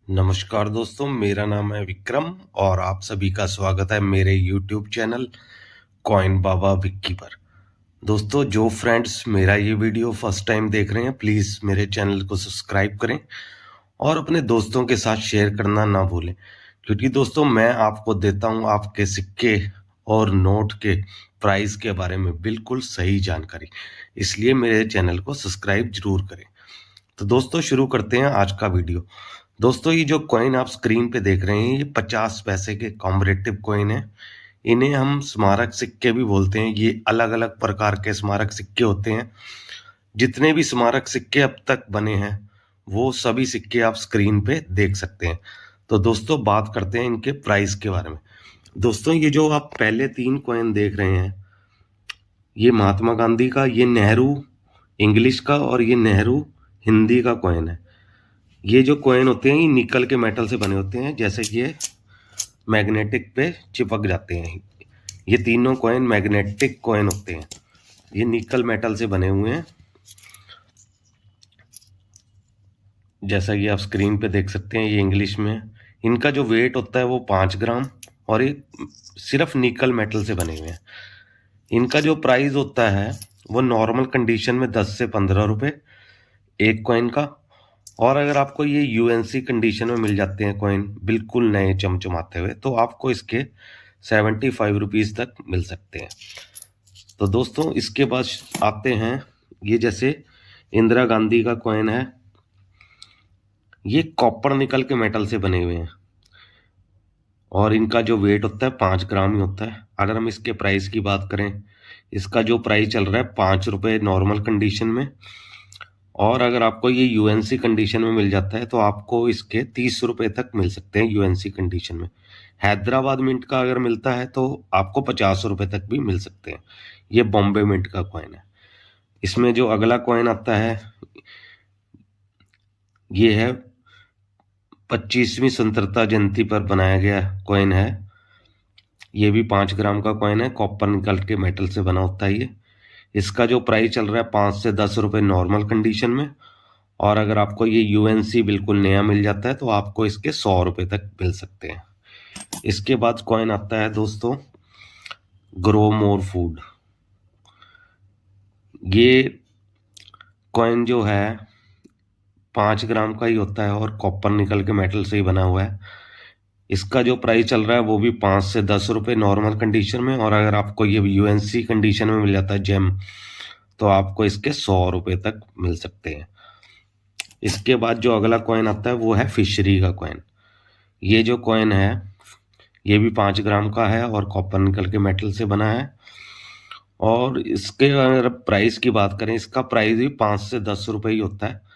नमस्कार दोस्तों, मेरा नाम है विक्रम और आप सभी का स्वागत है मेरे YouTube चैनल कॉइन बाबा विक्की पर। दोस्तों, जो फ्रेंड्स मेरा ये वीडियो फर्स्ट टाइम देख रहे हैं, प्लीज़ मेरे चैनल को सब्सक्राइब करें और अपने दोस्तों के साथ शेयर करना ना भूलें, क्योंकि दोस्तों मैं आपको देता हूँ आपके सिक्के और नोट के प्राइस के बारे में बिल्कुल सही जानकारी। इसलिए मेरे चैनल को सब्सक्राइब जरूर करें। तो दोस्तों शुरू करते हैं आज का वीडियो। दोस्तों, ये जो कॉइन आप स्क्रीन पे देख रहे हैं, ये 50 पैसे के कॉम्बरेटिव कॉइन है। इन्हें हम स्मारक सिक्के भी बोलते हैं। ये अलग अलग प्रकार के स्मारक सिक्के होते हैं। जितने भी स्मारक सिक्के अब तक बने हैं वो सभी सिक्के आप स्क्रीन पे देख सकते हैं। तो दोस्तों बात करते हैं इनके प्राइस के बारे में। दोस्तों, ये जो आप पहले 3 कॉइन देख रहे हैं, ये महात्मा गांधी का, ये नेहरू इंग्लिश का और ये नेहरू हिंदी का कॉइन है। ये जो कॉइन होते हैं ये निकल के मेटल से बने होते हैं, जैसे कि ये मैग्नेटिक पे चिपक जाते हैं। ये तीनों कॉइन मैग्नेटिक कॉइन होते हैं। ये निकल मेटल से बने हुए हैं, जैसा कि आप स्क्रीन पे देख सकते हैं। ये इंग्लिश में है। इनका जो वेट होता है वो 5 ग्राम और ये सिर्फ निकल मेटल से बने हुए हैं। इनका जो प्राइस होता है वो नॉर्मल कंडीशन में 10 से 15 रुपये एक कॉइन का, और अगर आपको ये यूएनसी कंडीशन में मिल जाते हैं कॉइन बिल्कुल नए चमचमाते हुए, तो आपको इसके 75 रुपीज़ तक मिल सकते हैं। तो दोस्तों इसके बाद आते हैं, ये जैसे इंदिरा गांधी का कॉइन है। ये कॉपर निकल के मेटल से बने हुए हैं और इनका जो वेट होता है 5 ग्राम ही होता है। अगर हम इसके प्राइस की बात करें, इसका जो प्राइस चल रहा है 5 रुपये नॉर्मल कंडीशन में, और अगर आपको ये यूएनसी कंडीशन में मिल जाता है तो आपको इसके 30 रुपये तक मिल सकते हैं यूएनसी कंडीशन में। हैदराबाद मिंट का अगर मिलता है तो आपको 50 रुपये तक भी मिल सकते हैं। ये बॉम्बे मिंट का कॉइन है। इसमें जो अगला कॉइन आता है ये है 25वीं स्वतंत्रता जयंती पर बनाया गया कॉइन है। ये भी 5 ग्राम का कॉइन है, कॉपर निकल के मेटल से बना होता है ये। इसका जो प्राइस चल रहा है 5 से 10 रुपये नॉर्मल कंडीशन में, और अगर आपको ये यूएनसी बिल्कुल नया मिल जाता है तो आपको इसके 100 रुपये तक मिल सकते हैं। इसके बाद कॉइन आता है दोस्तों ग्रो मोर फूड। ये कॉइन जो है 5 ग्राम का ही होता है और कॉपर निकल के मेटल से ही बना हुआ है। इसका जो प्राइस चल रहा है वो भी 5 से 10 रुपये नॉर्मल कंडीशन में, और अगर आपको ये यूएनसी कंडीशन में मिल जाता है जेम, तो आपको इसके 100 रुपये तक मिल सकते हैं। इसके बाद जो अगला कॉइन आता है वो है फिशरी का कॉइन। ये जो कॉइन है ये भी 5 ग्राम का है और कॉपर निकल के मेटल से बना है, और इसके अगर प्राइस की बात करें, इसका प्राइस भी 5 से 10 रुपये ही होता है।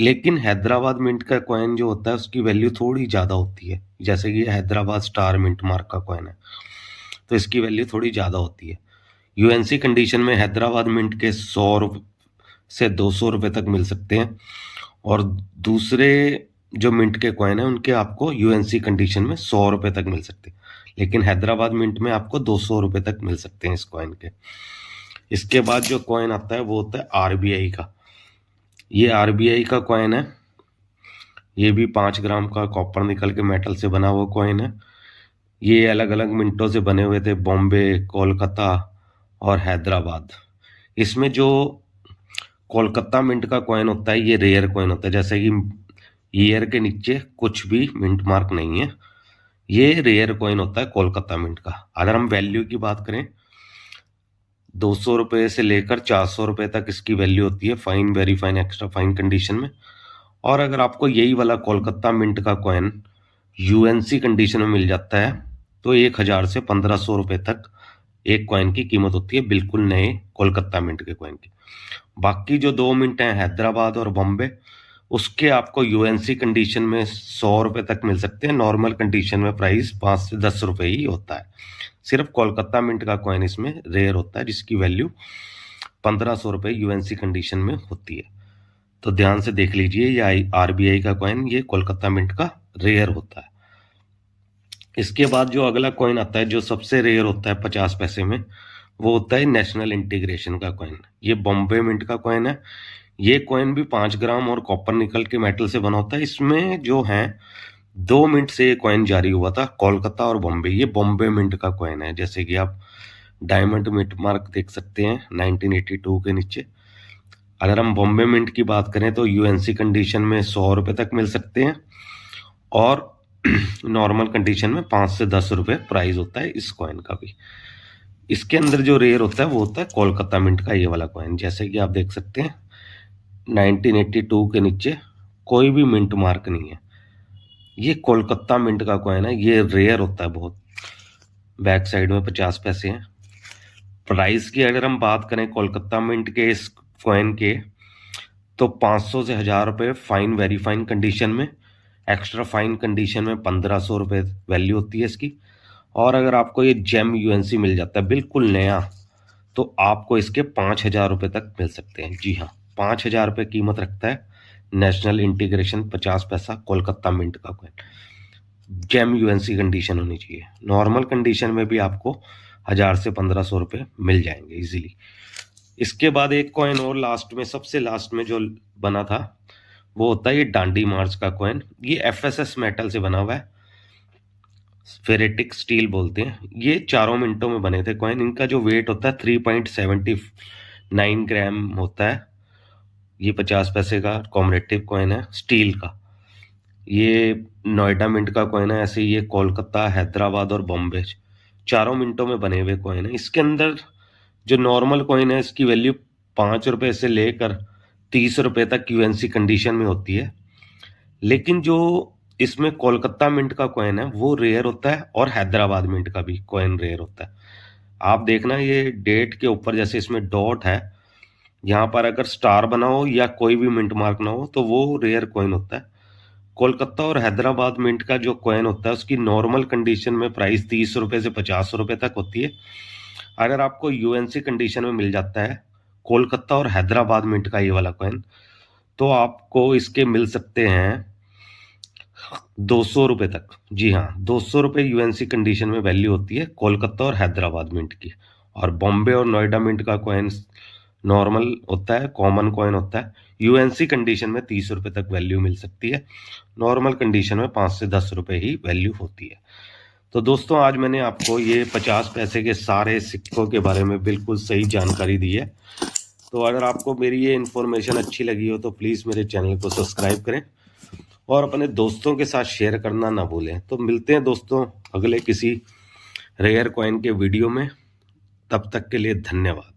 लेकिन हैदराबाद मिंट का कॉइन जो होता है उसकी वैल्यू थोड़ी ज़्यादा होती है। जैसे कि हैदराबाद स्टार मिंट मार्क का कॉइन है तो इसकी वैल्यू थोड़ी ज़्यादा होती है। यूएनसी कंडीशन में हैदराबाद मिंट के 100 से 200 रुपये तक मिल सकते हैं, और दूसरे जो मिंट के कॉइन है उनके आपको यूएनसी कंडीशन में 100 रुपये तक मिल सकते हैं, लेकिन हैदराबाद मिंट में आपको 200 रुपये तक मिल सकते हैं इस कॉइन के। इसके बाद जो कॉइन आता है वो होता है आरबीआई का। ये आरबीआई का कॉइन है। ये भी 5 ग्राम का कॉपर निकल के मेटल से बना हुआ कॉइन है। ये अलग अलग मिंटों से बने हुए थे, बॉम्बे, कोलकाता और हैदराबाद। इसमें जो कोलकाता मिंट का कॉइन होता है ये रेयर कॉइन होता है, जैसे कि ईयर के नीचे कुछ भी मिंट मार्क नहीं है। ये रेयर कॉइन होता है कोलकाता मिंट का। अगर हम वैल्यू की बात करें, 200 रुपये से लेकर 400 रुपये तक इसकी वैल्यू होती है fine, very fine, extra fine condition में। और अगर आपको यही वाला कोलकाता मिंट का कॉइन यूएनसी कंडीशन में मिल जाता है तो 1000 से 1500 रुपये तक एक कॉइन की कीमत होती है, बिल्कुल नए कोलकाता मिंट के कॉइन की। बाकी जो 2 मिंट हैं हैदराबाद और बॉम्बे, उसके आपको यूएनसी कंडीशन में 100 रुपये तक मिल सकते हैं। नॉर्मल कंडीशन में प्राइस 5 से 10 रुपये ही होता है। सिर्फ कोलकाता मिंट का कॉइन इसमें रेयर होता है, जिसकी वैल्यू 1500 रुपये यूएनसी कंडीशन में होती है। तो ध्यान से देख लीजिए, ये आरबीआई का कॉइन ये कोलकाता मिंट का रेयर होता है। इसके बाद जो अगला कॉइन आता है जो सबसे रेयर होता है 50 पैसे में, वो होता है नेशनल इंटीग्रेशन का कॉइन। ये बॉम्बे मिंट का कॉइन है। ये कॉइन भी 5 ग्राम और कॉपर निकल के मेटल से बना होता है। इसमें जो है 2 मिंट से ये कॉइन जारी हुआ था, कोलकाता और बॉम्बे। ये बॉम्बे मिंट का कॉइन है, जैसे कि आप डायमंड मिंट मार्क देख सकते हैं 1982 के नीचे। अगर हम बॉम्बे मिंट की बात करें तो यूएनसी कंडीशन में 100 रुपये तक मिल सकते हैं, और नॉर्मल कंडीशन में 5 से 10 रुपये प्राइस होता है इस कॉइन का भी। इसके अंदर जो रेयर होता है वो होता है कोलकाता मिंट का ये वाला कॉइन, जैसे कि आप देख सकते हैं 1982 के नीचे कोई भी मिंट मार्क नहीं है। ये कोलकाता मिंट का कॉइन है, ये रेयर होता है बहुत। बैक साइड में 50 पैसे हैं। प्राइस की अगर हम बात करें कोलकाता मिंट के इस कॉइन के, तो 500 से 1000 रुपये फाइन वेरी फाइन कंडीशन में, एक्स्ट्रा फाइन कंडीशन में 1500 रुपये वैल्यू होती है इसकी। और अगर आपको ये जेम यूएनसी मिल जाता है बिल्कुल नया, तो आपको इसके 5000 रुपये तक मिल सकते हैं। जी हाँ, 5000 रुपये कीमत रखता है नेशनल इंटीग्रेशन 50 पैसा कोलकाता मिंट का कॉइन। जेम यूएनसी कंडीशन होनी चाहिए। नॉर्मल कंडीशन में भी आपको 1000 से 1500 रुपये मिल जाएंगे इजीली। इसके बाद एक कॉइन और लास्ट में, सबसे लास्ट में जो बना था वो होता है ये डांडी मार्च का कॉइन। ये एफएसएस मेटल से बना हुआ है, फेरेटिक स्टील बोलते हैं। ये 4 मिनटों में बने थे कॉइन। इनका जो वेट होता है 3.79 ग्राम होता है। ये 50 पैसे का कॉमरेटिव कॉइन है स्टील का। ये नोएडा मिंट का कॉइन है। ऐसे ये कोलकाता, हैदराबाद और बॉम्बे 4 मिनटों में बने हुए कॉइन है। इसके अंदर जो नॉर्मल कॉइन है इसकी वैल्यू 5 रुपये से लेकर 30 रुपये तक यूएनसी कंडीशन में होती है। लेकिन जो इसमें कोलकाता मिंट का कॉइन है वो रेयर होता है, और हैदराबाद मिंट का भी कॉइन रेयर होता है। आप देखना ये डेट के ऊपर जैसे इसमें डॉट है, यहाँ पर अगर स्टार बना हो या कोई भी मिंट मार्क ना हो तो वो रेयर कॉइन होता है। कोलकाता और हैदराबाद मिंट का जो कॉइन होता है उसकी नॉर्मल कंडीशन में प्राइस 30 रुपये से 50 रुपये तक होती है। अगर आपको यूएनसी कंडीशन में मिल जाता है कोलकाता और हैदराबाद मिंट का ये वाला कॉइन, तो आपको इसके मिल सकते हैं 200 रुपये तक। जी हाँ, 200 रुपये यूएनसी कंडीशन में वैल्यू होती है कोलकाता और हैदराबाद मिंट की। और बॉम्बे और नोएडा मिंट का कॉइन नॉर्मल होता है, कॉमन कॉइन होता है। यूएनसी कंडीशन में 30 रुपये तक वैल्यू मिल सकती है, नॉर्मल कंडीशन में 5 से 10 रुपये ही वैल्यू होती है। तो दोस्तों आज मैंने आपको ये 50 पैसे के सारे सिक्कों के बारे में बिल्कुल सही जानकारी दी है। तो अगर आपको मेरी ये इन्फॉर्मेशन अच्छी लगी हो तो प्लीज़ मेरे चैनल को सब्सक्राइब करें और अपने दोस्तों के साथ शेयर करना ना भूलें। तो मिलते हैं दोस्तों अगले किसी रेयर कॉइन के वीडियो में, तब तक के लिए धन्यवाद।